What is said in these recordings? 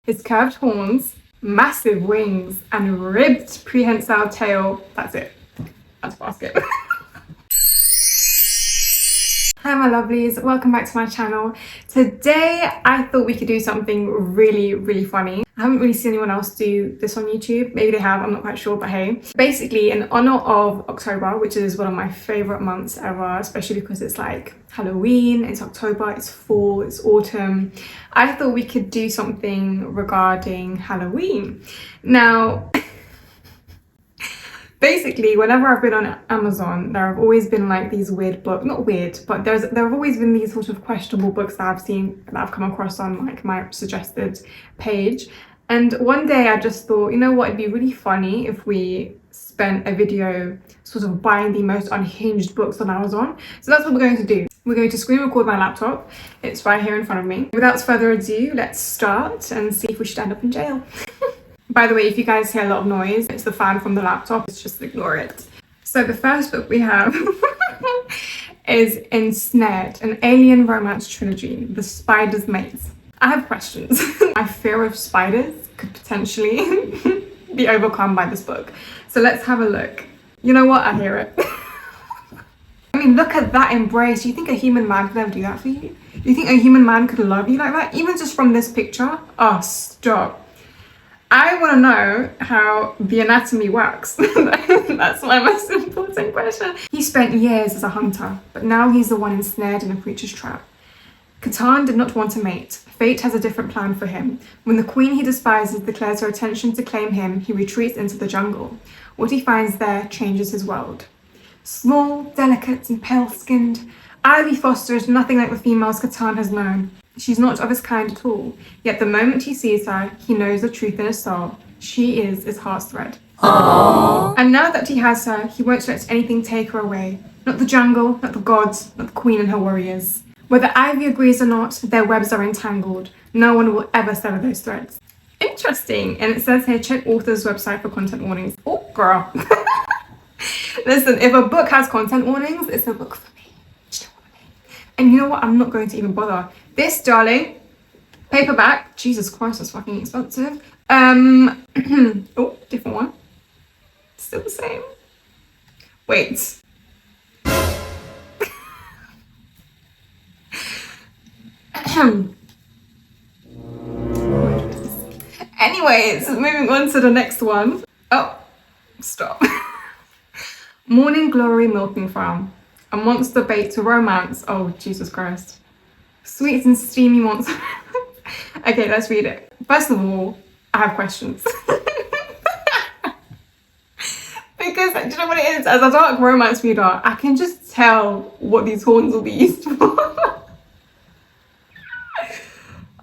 his curved horns, massive wings, and ribbed prehensile tail. That's it. That's basket. Hi my lovelies, welcome back to my channel. Today I thought we could do something really funny. I haven't really seen anyone else do this on YouTube. Maybe they have, I'm not quite sure, but hey. Basically, in honor of October, which is one of my favorite months ever, especially because it's like Halloween, it's October, it's fall, it's autumn, I thought we could do something regarding Halloween. Now, basically, whenever I've been on Amazon, there have always been like these weird books, not weird, but there have always been these sort of questionable books that I've come across on like my suggested page. And one day I just thought, you know what, it'd be really funny if we spent a video sort of buying the most unhinged books on Amazon. So that's what we're going to do. We're going to screen record my laptop. It's right here in front of me. Without further ado, let's start and see if we should end up in jail. By the way, if you guys hear a lot of noise, it's the fan from the laptop. It's just ignore it. So the first book we have is Ensnared, an alien romance trilogy, The Spider's Maze. I have questions. My fear of spiders could potentially be overcome by this book. So let's have a look. You know what? I hear it. I mean, look at that embrace. Do you think a human man could ever do that for you? Do you think a human man could love you like that? Even just from this picture? Oh, stop. I want to know how the anatomy works. That's my most important question. He spent years as a hunter, but now he's the one ensnared in a creature's trap. Catan did not want to mate. Fate has a different plan for him. When the queen he despises declares her intention to claim him, he retreats into the jungle. What he finds there changes his world. Small, delicate, and pale-skinned, Ivy Foster is nothing like the females Catan has known. She's not of his kind at all, yet the moment he sees her, he knows the truth in his soul. She is his heart's thread. Aww. And now that he has her, he won't let anything take her away. Not the jungle, not the gods, not the queen and her warriors. Whether Ivy agrees or not, their webs are entangled. No one will ever sever those threads. Interesting. And it says here, check author's website for content warnings. Oh, girl. Listen, if a book has content warnings, it's a book for me. Do you know what I mean? And you know what? I'm not going to even bother. This, darling, paperback. Jesus Christ, that's fucking expensive. Oh, different one. Still the same. Wait. Anyways, moving on to the next one. Oh, stop. Morning Glory Milking Farm. A monster bait to romance. Oh, Jesus Christ. Sweet and steamy monster. Okay, let's read it. First of all, I have questions. Because, do you know what it is? As a dark romance reader, I can just tell what these horns will be used for.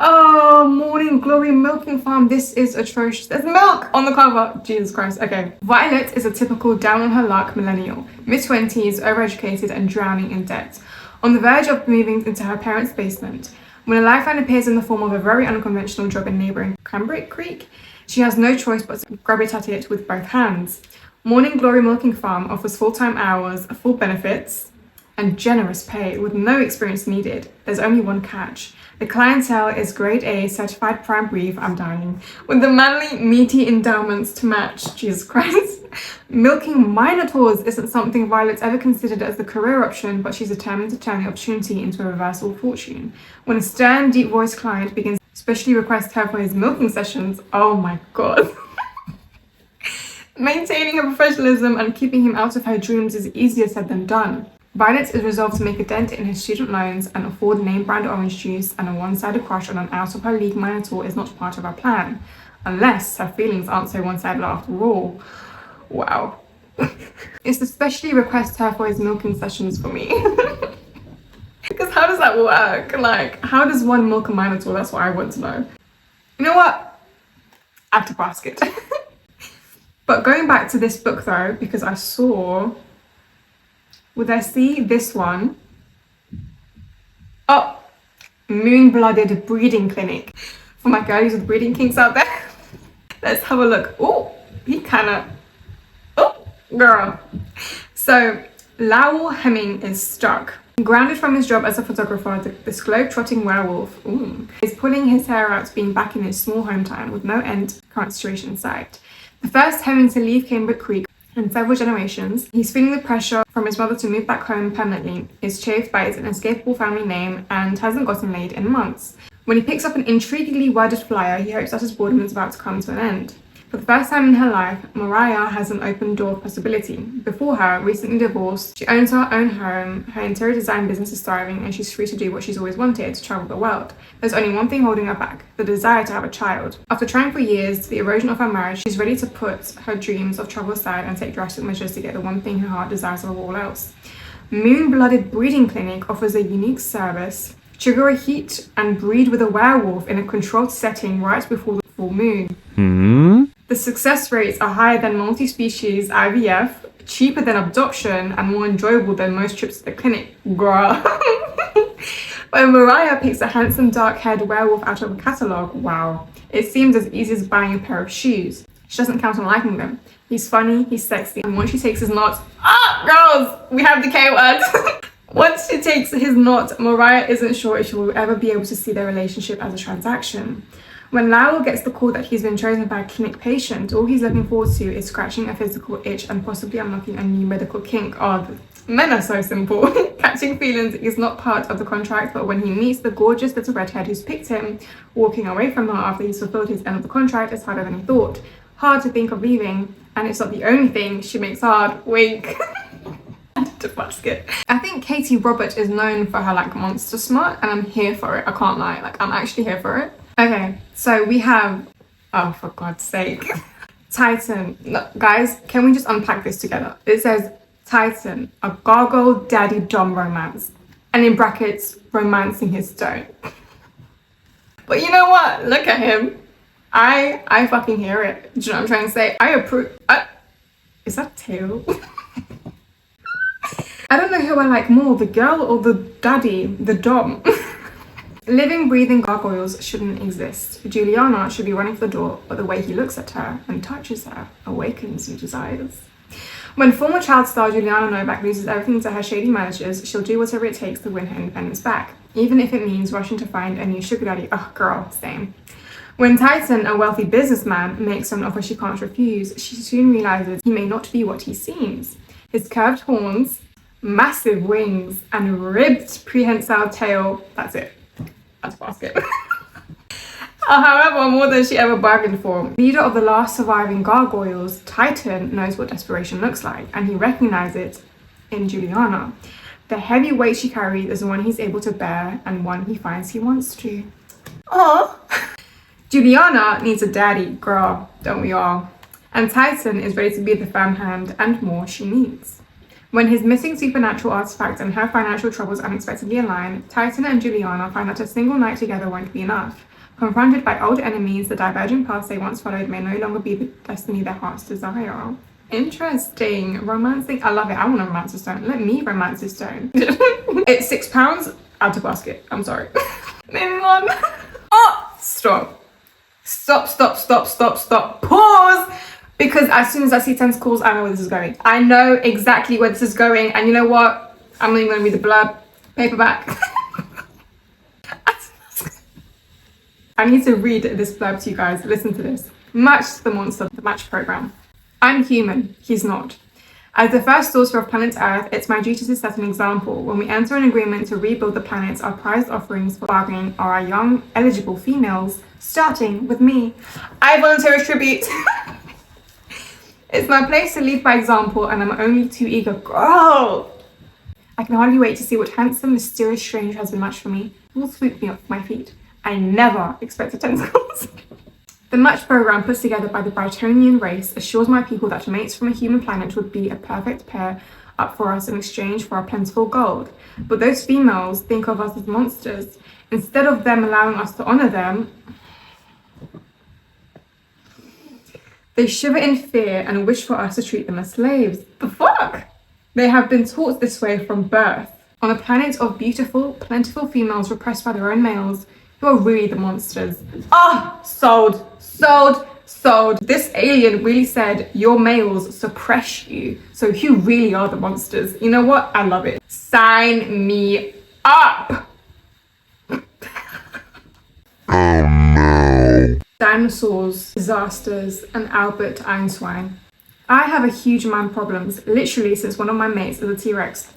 Oh, Morning Glory Milking Farm. This is atrocious. There's milk on the cover. Jesus Christ. Okay. Violet is a typical down on her luck millennial. Mid-20s, overeducated and drowning in debt. On the verge of moving into her parents' basement. When a lifeline appears in the form of a very unconventional job in neighbouring Cranbrook Creek, she has no choice but to grab it at it with both hands. Morning Glory Milking Farm offers full-time hours, full benefits, and generous pay with no experience needed. There's only one catch. The clientele is grade A certified prime brief, I'm dying, with the manly, meaty endowments to match. Jesus Christ. Milking minotaurs isn't something Violet's ever considered as the career option, but she's determined to turn the opportunity into a reversal of fortune. When a stern, deep-voiced client begins to specially request her for his milking sessions, oh my god. Maintaining her professionalism and keeping him out of her dreams is easier said than done. Violet is resolved to make a dent in his student loans and afford name brand orange juice, and a one-sided crush on an out-of-her-league minotaur is not part of her plan. Unless her feelings aren't so one-sided after all. Wow. It's especially request her for his milking sessions for me. Because how does that work? Like, how does one milk a minotaur? That's what I want to know. You know what? Add to basket. But going back to this book though, because I saw... Would I see this one? Oh, Moon-Blooded Breeding Clinic. For my girlies with breeding kinks out there. Let's have a look. Oh, he kinda, oh, girl. So, Lowell Hemming is stuck. Grounded from his job as a photographer, this globe-trotting werewolf is pulling his hair out, being back in his small hometown with no end current situation in sight. The first homing to leave Cambridge Creek in several generations, he's feeling the pressure from his mother to move back home permanently, is chafed by his inescapable family name, and hasn't gotten laid in months. When he picks up an intriguingly worded flyer, he hopes that his boredom is about to come to an end. For the first time in her life, Mariah has an open door of possibility. Before her, recently divorced, she owns her own home, her interior design business is thriving, and she's free to do what she's always wanted, to travel the world. There's only one thing holding her back, the desire to have a child. After trying for years, the erosion of her marriage, she's ready to put her dreams of travel aside and take drastic measures to get the one thing her heart desires above all else. Moon-Blooded Breeding Clinic offers a unique service. Trigger a heat and breed with a werewolf in a controlled setting right before the full moon. The success rates are higher than multi-species IVF, cheaper than adoption, and more enjoyable than most trips to the clinic. Bruh. When Mariah picks a handsome dark-haired werewolf out of a catalogue, wow, it seems as easy as buying a pair of shoes. She doesn't count on liking them. He's funny, he's sexy, and once she takes his knot, girls, we have the K word. Once she takes his knot, Mariah isn't sure if she will ever be able to see their relationship as a transaction. When Lowell gets the call that he's been chosen by a clinic patient, all he's looking forward to is scratching a physical itch and possibly unlocking a new medical kink. Oh, men are so simple. Catching feelings is not part of the contract, but when he meets the gorgeous little redhead who's picked him, walking away from her after he's fulfilled his end of the contract is harder than he thought. Hard to think of leaving, and it's not the only thing she makes hard. Wink. To basket. I think Katie Robert is known for her like monster smut, and I'm here for it. I can't lie, like I'm actually here for it. Okay, so we have, oh for God's sake, Titan. Look, guys, can we just unpack this together? It says Titan, a gargoyle daddy dom romance, and in brackets, romancing his stone. But you know what? Look at him. I fucking hear it. Do you know what I'm trying to say? I approve. Is that tail? I don't know who I like more, the girl or the daddy, the dom. Living, breathing gargoyles shouldn't exist. Juliana should be running for the door, but the way he looks at her and touches her awakens new desires. When former child star Juliana Novak loses everything to her shady managers, she'll do whatever it takes to win her independence back, even if it means rushing to find a new sugar daddy. Oh, girl, same. When Titan, a wealthy businessman, makes her an offer she can't refuse, she soon realizes he may not be what he seems. His curved horns, massive wings, and ribbed prehensile tail, that's it. That's basket. However, more than she ever bargained for. Leader of the last surviving gargoyles, Titan knows what desperation looks like, and he recognizes it in Juliana. The heavy weight she carries is one he's able to bear, and one he finds he wants to. Aww. Juliana needs a daddy, girl, don't we all? And Titan is ready to be the firm hand and more she needs. When his missing supernatural artifact and her financial troubles unexpectedly align, Titan and Juliana find that a single night together won't be enough. Confronted by old enemies, the diverging paths they once followed may no longer be the destiny their hearts desire. Interesting. Romancing. I love it. I want to romance a stone. Let me romance a stone. It's £6 out of basket. I'm sorry. Moving on. Oh, stop. Stop. Pause. Because as soon as I see tentacles, I know where this is going. I know exactly where this is going. And you know what? I'm not even going to read the blurb. Paperback. I need to read this blurb to you guys. Listen to this. Match the monster, the match program. I'm human. He's not. As the first daughter of planet Earth, it's my duty to set an example. When we enter an agreement to rebuild the planet, our prized offerings for bargaining are our young, eligible females, starting with me. I volunteer a tribute. It's my place to lead by example, and I'm only too eager. Girl! I can hardly wait to see what handsome, mysterious stranger has been matched for me. Who will swoop me off my feet. I never expected tentacles. The match program put together by the Britonian race assures my people that mates from a human planet would be a perfect pair up for us in exchange for our plentiful gold. But those females think of us as monsters. Instead of them allowing us to honor them, they shiver in fear and wish for us to treat them as slaves. The fuck? They have been taught this way from birth. On a planet of beautiful, plentiful females repressed by their own males, who are really the monsters. Ah, sold. So this alien really said your males suppress you, so you really are the monsters. You know what? I love it. Sign me up. Dinosaurs, disasters, and Albert Einstein. I have a huge amount of problems, literally since one of my mates is a T-Rex.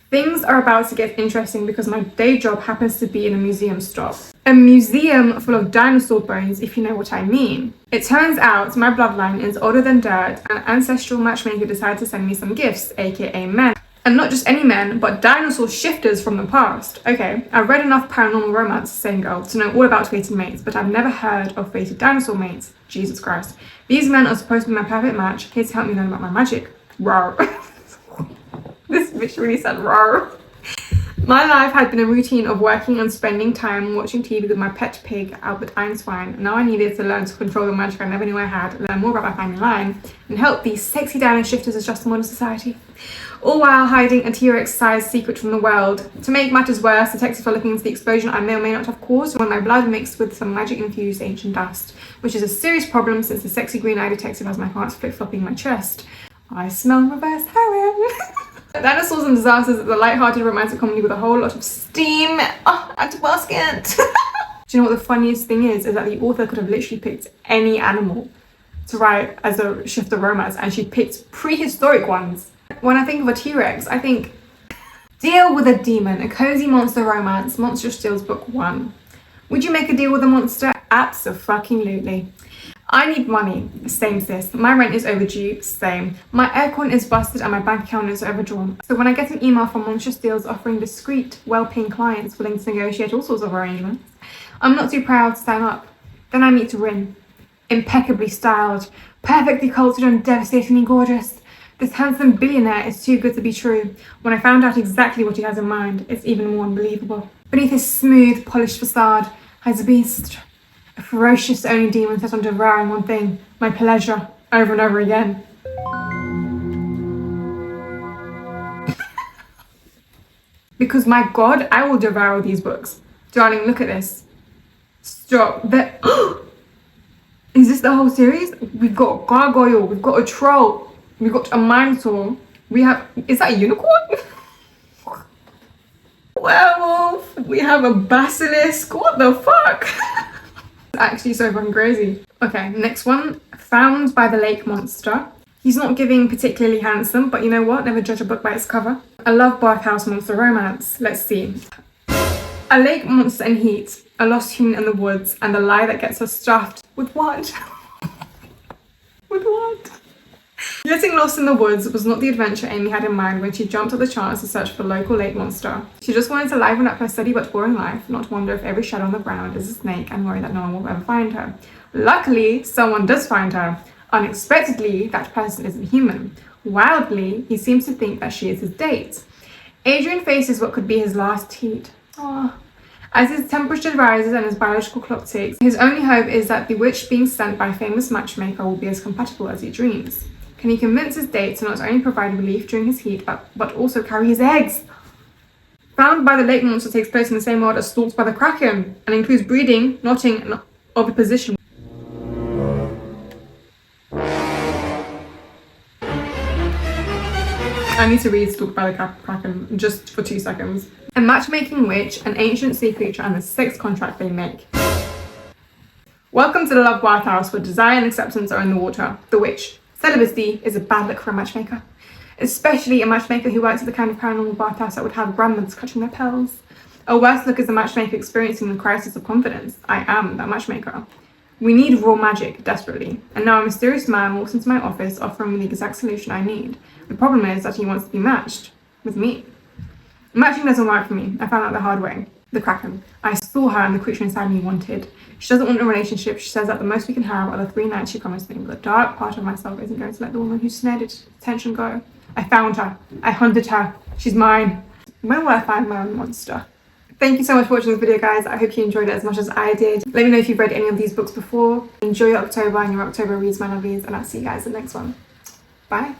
Things are about to get interesting because my day job happens to be in a museum stop. A museum full of dinosaur bones, if you know what I mean. It turns out my bloodline is older than dirt, and ancestral matchmaker decided to send me some gifts, aka men. And not just any men, but dinosaur shifters from the past. Okay, I've read enough paranormal romance, same girl, to know all about fated mates, but I've never heard of fated dinosaur mates. Jesus Christ. These men are supposed to be my perfect match, here to help me learn about my magic. Rawr. This bitch really said rawr. My life had been a routine of working and spending time watching TV with my pet pig, Albert Einstein. Now I needed to learn to control the magic I never knew I had, learn more about my family line, and help these sexy dino shifters adjust to modern society. All while hiding a T-Rex-sized secret from the world. To make matters worse, detectives were looking into the explosion I may or may not have caused when my blood mixed with some magic-infused ancient dust, which is a serious problem since the sexy green-eyed detective has my heart flip-flopping my chest. I smell reverse harem. Dinosaurs and Disasters is a light-hearted romantic comedy with a whole lot of steam. Oh, I had to bask it. Do you know what the funniest thing is? Is that the author could have literally picked any animal to write as a shifter romance, and she picked prehistoric ones. When I think of a T-Rex, I think Deal with a Demon, a cozy monster romance, Monster Steals Book 1. Would you make a deal with a monster? Abso-fucking-lutely. I need money. Same sis. My rent is overdue. Same. My aircon is busted and my bank account is overdrawn. So when I get an email from Monster Steals offering discreet, well-paying clients willing to negotiate all sorts of arrangements, I'm not too proud to sign up. Then I meet Rin. Impeccably styled, perfectly cultured and devastatingly gorgeous. This handsome billionaire is too good to be true. When I found out exactly what he has in mind, it's even more unbelievable. Beneath his smooth, polished facade hides a beast. A ferocious only demon set on devouring one thing, my pleasure, over and over again. Because my God, I will devour these books. Darling, look at this. Stop. Is this the whole series? We've got a gargoyle, we've got a troll, we've got a minotaur. We have, is that a unicorn? Werewolf. We have a basilisk. What the fuck? Actually so fucking crazy. Okay, next one. Found by the Lake Monster. He's not giving particularly handsome, but you know what? Never judge a book by its cover. I love bathhouse monster romance. Let's see. A lake monster in heat, a lost human in the woods, and a lie that gets us stuffed. With what? With what? Getting lost in the woods was not the adventure Amy had in mind when she jumped at the chance to search for the local lake monster. She just wanted to liven up her steady but boring life, not wonder if every shadow on the ground is a snake and worry that no one will ever find her. Luckily, someone does find her. Unexpectedly, that person isn't human. Wildly, he seems to think that she is his date. Adrian faces what could be his last heat. Aww. As his temperature rises and his biological clock ticks, his only hope is that the witch being sent by a famous matchmaker will be as compatible as he dreams. Can he convince his date to not only provide relief during his heat, but also carry his eggs? Found by the Lake Monster takes place in the same world as Stalked by the Kraken, and includes breeding, knotting, and oviposition. I need to read Stalked by the Kraken just for 2 seconds. A matchmaking witch, an ancient sea creature, and the sex contract they make. Welcome to the love bathhouse where desire and acceptance are in the water. The witch. Celibacy is a bad look for a matchmaker. Especially a matchmaker who works at the kind of paranormal bathhouse that would have grandmothers clutching their pearls. A worse look is a matchmaker experiencing the crisis of confidence. I am that matchmaker. We need raw magic, desperately. And now a mysterious man walks into my office offering me the exact solution I need. The problem is that he wants to be matched with me. Matching doesn't work for me. I found out the hard way. The Kraken. I saw her and the creature inside me wanted. She doesn't want a relationship. She says that the most we can have are the 3 nights she promised me. But the dark part of myself isn't going to let the woman who snared its attention go. I found her. I hunted her. She's mine. When will I find my own monster? Thank you so much for watching this video, guys. I hope you enjoyed it as much as I did. Let me know if you've read any of these books before. Enjoy your October and your October reads, my lovelies, and I'll see you guys in the next one. Bye.